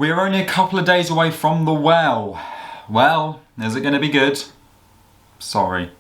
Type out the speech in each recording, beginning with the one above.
We're only a couple of days away from the well. Well, is it going to be good? Sorry.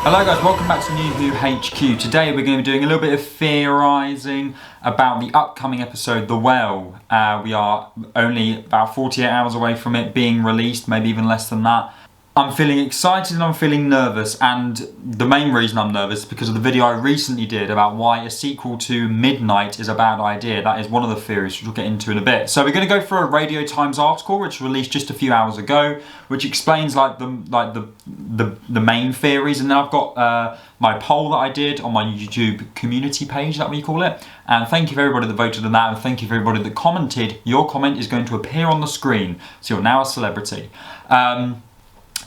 Hello guys, welcome back to New Who HQ. Today we're going to be doing a little bit of theorising about the upcoming episode, The Well. We are only about 48 hours away from it being released, maybe even less than that. I'm feeling excited and I'm feeling nervous, and the main reason I'm nervous is because of the video I recently did about why a sequel to Midnight is a bad idea. That is one of the theories which we'll get into in a bit. So we're going to go through a Radio Times article which was released just a few hours ago, which explains the main theories, and then I've got my poll that I did on my YouTube community page, is that what you call it? And thank you for everybody that voted on that, and thank you for everybody that commented. Your comment is going to appear on the screen, so you're now a celebrity.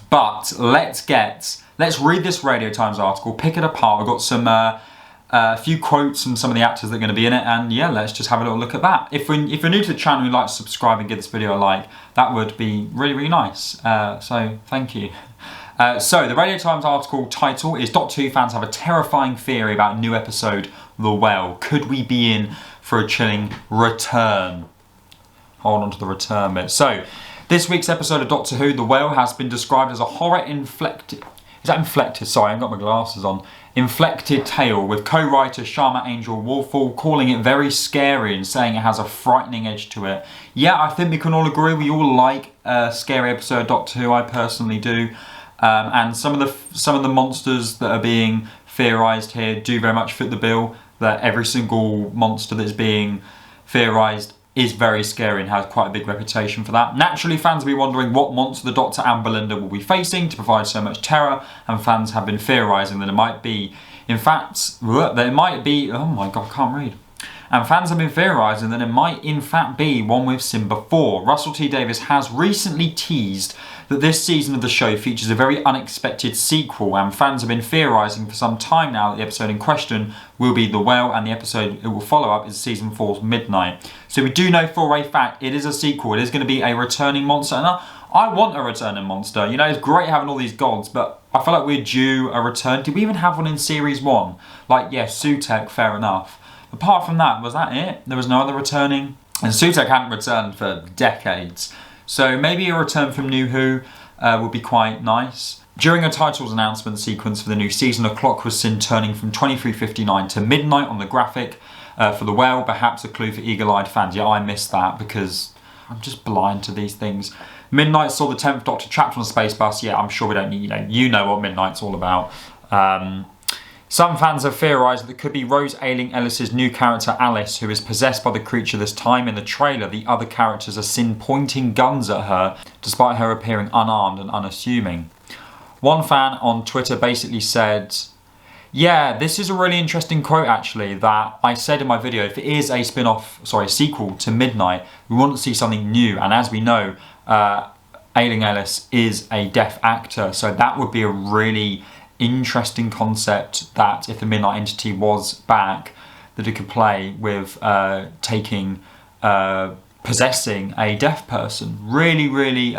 But let's read this Radio Times article, pick it apart. I've got some a few quotes from some of the actors that are going to be in it, and yeah, let's just have a little look at that. If you're new to the channel and you'd like to subscribe and give this video a like, that would be really, really nice. So thank you. So the Radio Times article title is Doctor Who fans have a terrifying theory about new episode The Well. Could we be in for a chilling return? Hold on to the return bit. So this week's episode of Doctor Who, The Well, has been described as a horror-inflected... Is that inflected? Sorry, I haven't got my glasses on. Inflected tale, with co-writer Sharma Angel Wolfall calling it very scary and saying it has a frightening edge to it. Yeah, I think we can all agree. We all like a scary episode of Doctor Who. I personally do. And some of the monsters that are being theorised here do very much fit the bill. That every single monster that's being theorised is very scary and has quite a big reputation for that. Naturally, fans will be wondering what monster the Doctor and Belinda will be facing to provide so much terror, and fans have been theorising that it might be, in fact, that it might be, oh my god, I can't read. And fans have been theorising that it might in fact be one we've seen before. Russell T Davies has recently teased that this season of the show features a very unexpected sequel, and fans have been theorising for some time now that the episode in question will be The Well, and the episode it will follow up is season 4's Midnight. So we do know for a fact it is a sequel. It is going to be a returning monster, and I want a returning monster. You know, it's great having all these gods, but I feel like we're due a return. Did we even have one in series 1? Like, yeah, Sutekh, fair enough. Apart from that, was that it? There was no other returning? And Sutekh hadn't returned for decades. So maybe a return from New Who would be quite nice. During a titles announcement sequence for the new season, a clock was seen turning from 23:59 to midnight on the graphic for The Well, perhaps a clue for eagle-eyed fans. Yeah, I missed that because I'm just blind to these things. Midnight saw the 10th Doctor trapped on a space bus. Yeah, I'm sure we don't need, you know what Midnight's all about. Some fans have theorised that it could be Rose Ayling-Ellis's new character Alice, who is possessed by the creature this time. In the trailer, the other characters are seen pointing guns at her, despite her appearing unarmed and unassuming. One fan on Twitter basically said, yeah, this is a really interesting quote actually, that I said in my video, if it is a sequel to Midnight, we want to see something new, and as we know, Ayling-Ellis is a deaf actor, so that would be a really interesting concept, that if the Midnight Entity was back, that it could play with possessing a deaf person. Really, really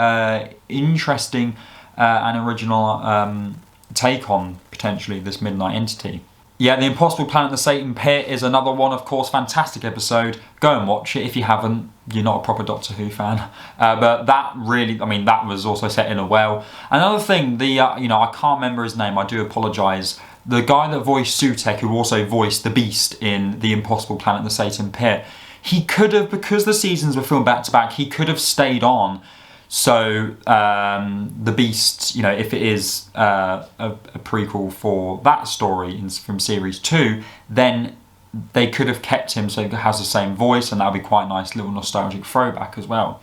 interesting and original take on potentially this Midnight Entity. Yeah, The Impossible Planet, the Satan Pit is another one, of course, fantastic episode. Go and watch it if you haven't. You're not a proper Doctor Who fan. But that really, I mean, that was also set in a well. Another thing, I can't remember his name, I do apologise. The guy that voiced Sutekh, who also voiced the Beast in The Impossible Planet, the Satan Pit, he could have, because the seasons were filmed back to back, he could have stayed on. So the Beast, if it is a prequel for that story from series 2, then they could have kept him so he has the same voice, and that would be quite a nice little nostalgic throwback as well.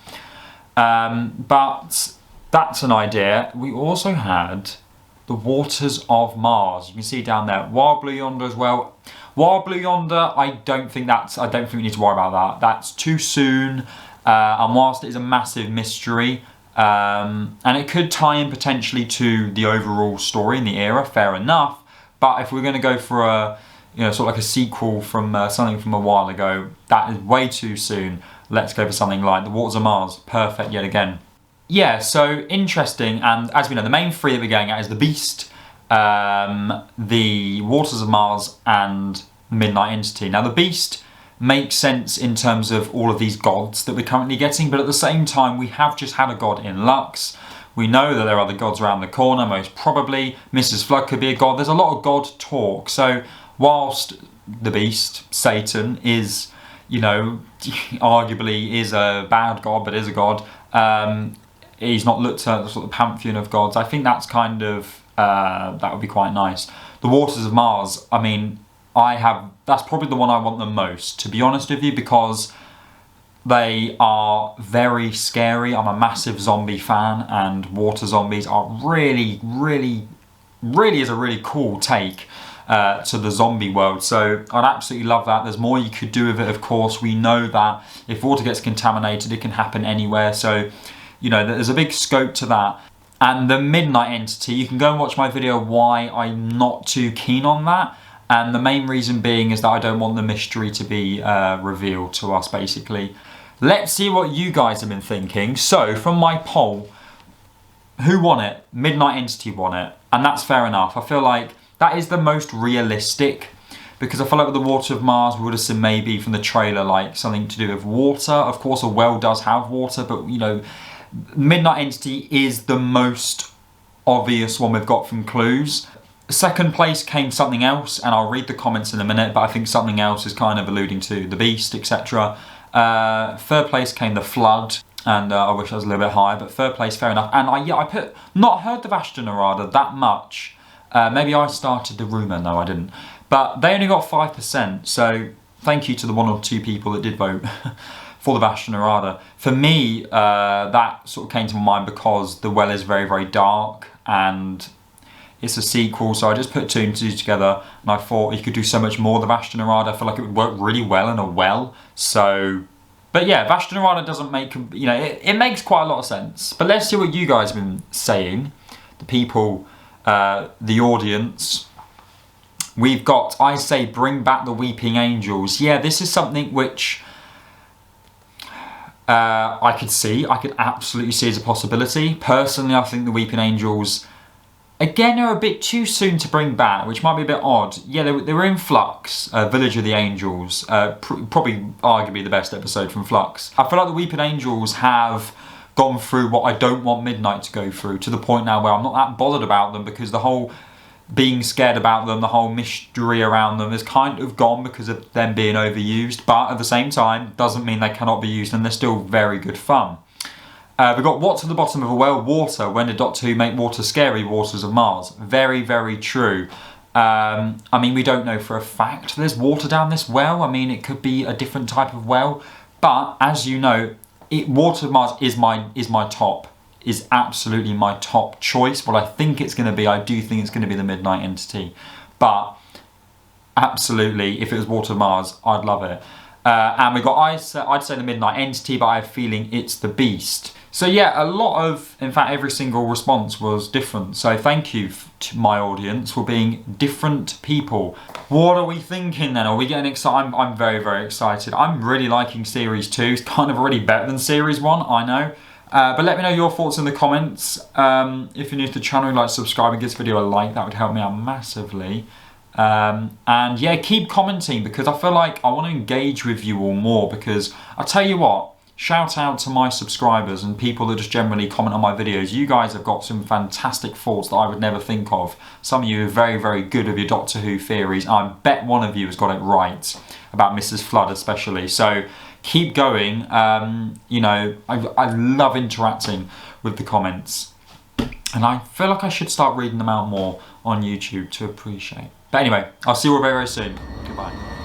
But that's an idea. We also had the Waters of Mars. You can see down there, Wild Blue Yonder as well. Wild Blue Yonder, I don't think we need to worry about that. That's too soon. And whilst it is a massive mystery, and it could tie in potentially to the overall story in the era, fair enough. But if we're going to go for a, sort of like a sequel from something from a while ago, that is way too soon. Let's go for something like The Waters of Mars. Perfect yet again. Yeah, so interesting. And as we know, the main three that we're going at is the Beast, the Waters of Mars and Midnight Entity. Now the Beast makes sense in terms of all of these gods that we're currently getting, but at the same time we have just had a god in Lux. We know that there are other gods around the corner, most probably. Mrs. Flood could be a god. There's a lot of god talk. So whilst the Beast, Satan, is, you know, arguably is a bad god, but is a god, he's not looked at as sort of the pantheon of gods. I think that's kind of, that would be quite nice. The Waters of Mars, I mean, that's probably the one I want the most, to be honest with you, because they are very scary. I'm a massive zombie fan, and water zombies are really is a really cool take to the zombie world. So I'd absolutely love that. There's more you could do with it, of course. We know that if water gets contaminated, it can happen anywhere. So, you know, there's a big scope to that. And the Midnight Entity, you can go and watch my video why I'm not too keen on that. And the main reason being is that I don't want the mystery to be revealed to us, basically. Let's see what you guys have been thinking. So, from my poll, who won it? Midnight Entity won it. And that's fair enough. I feel like that is the most realistic, because I feel like with the Water of Mars, we would have seen maybe from the trailer, like something to do with water. Of course, a well does have water, but, you know, Midnight Entity is the most obvious one we've got from clues. Second place came something else, and I'll read the comments in a minute, but I think something else is kind of alluding to the Beast, etc. Third place came the Flood, and I wish I was a little bit higher, but third place, fair enough. And I not heard the Vashta Nerada that much. Maybe I started the rumour, no I didn't. But they only got 5%, so thank you to the 1 or 2 people that did vote for the Vashta Nerada. For me, that sort of came to my mind because the well is very dark, and it's a sequel, so I just put 2 and 2 together, and I thought you could do so much more with the Vashta Nerada. I feel like it would work really well in a well. So, but yeah, Vashta Nerada doesn't make, you know, it makes quite a lot of sense. But let's see what you guys have been saying, the people, the audience. We've got, I say, bring back the Weeping Angels. Yeah, this is something which I could absolutely see as a possibility. Personally, I think the Weeping Angels, again, are a bit too soon to bring back, which might be a bit odd. Yeah, they were in Flux, Village of the Angels, probably arguably the best episode from Flux. I feel like the Weeping Angels have gone through what I don't want Midnight to go through, to the point now where I'm not that bothered about them, because the whole being scared about them, the whole mystery around them is kind of gone because of them being overused, but at the same time, doesn't mean they cannot be used, and they're still very good fun. We've got what's at the bottom of a well? Water. When did Doctor Who make water scary? Waters of Mars. Very true. I mean, we don't know for a fact there's water down this well. I mean, it could be a different type of well. But, as you know, Water of Mars is my top. Is absolutely my top choice. What I think it's going to be, I do think it's going to be the Midnight Entity. But, absolutely, if it was Water of Mars, I'd love it. And we've got, I'd say the Midnight Entity, but I have a feeling it's the Beast. So yeah, a lot of, in fact, every single response was different. So thank you to my audience for being different people. What are we thinking then? Are we getting excited? I'm very excited. I'm really liking Series 2. It's kind of already better than Series 1, I know. But let me know your thoughts in the comments. If you're new to the channel, like, subscribe and give this video a like. That would help me out massively. And yeah, keep commenting, because I feel like I want to engage with you all more, because I'll tell you what, shout out to my subscribers and people that just generally comment on my videos. You guys have got some fantastic thoughts that I would never think of. Some of you are very good with your Doctor Who theories. I bet one of you has got it right about Mrs. Flood especially. So keep going. You know, I love interacting with the comments, and I feel like I should start reading them out more on YouTube to appreciate. But anyway, I'll see you all very soon. Goodbye.